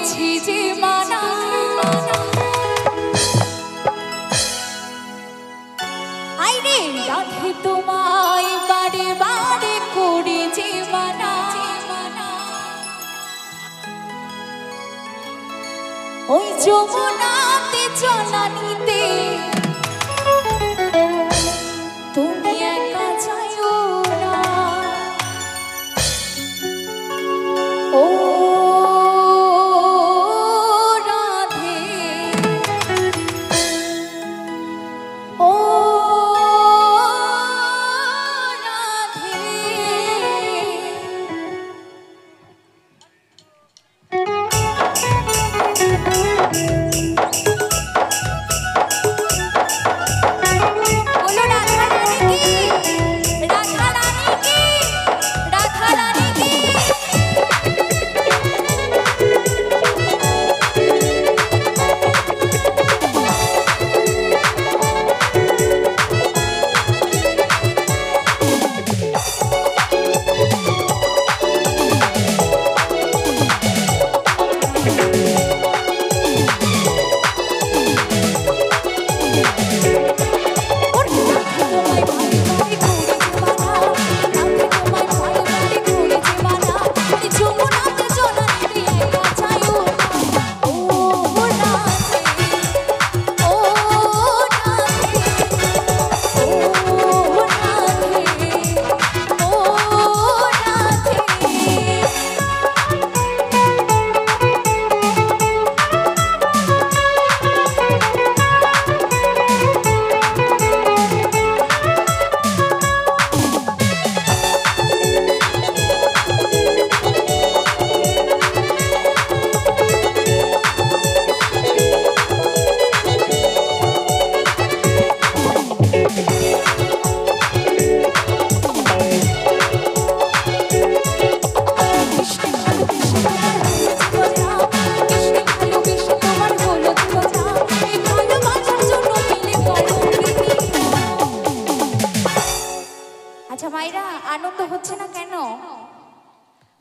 করেছি যে মানা আইরে রাধে তোমায় বারে বারে করেছি মানা ওই যমুনাতে জলানিতে তুমি একা যাইও না ও রাধে ও রাধে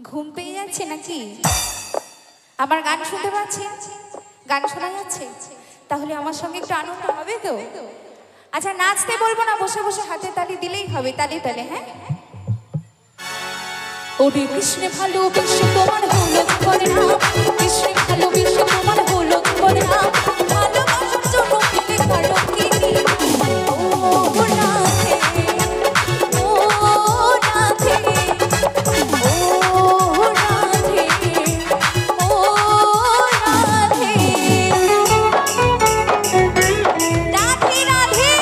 ঘুম পেয়ে যাচ্ছে নাকি আমার গান শুনতে পাচ্ছেন গান শোনা যাচ্ছে তাহলে আমার সঙ্গে একটু আনন্দ হবে তো আচ্ছা নাচতে বলবো না বসে বসে হাতে তালি দিলেই হবে তালি তালে হ্যাঁ ওরে কৃষ্ণে ভালোবেসে তোমার হলো করে না কৃষ্ণে ভালোবেসে তোমার হলো করে না ভালোবাসার জন্য পেলে কালো কি ও রাধে ও রাধে ও রাধে ও রাধে রাধে রাধে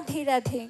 রাধে রাধে।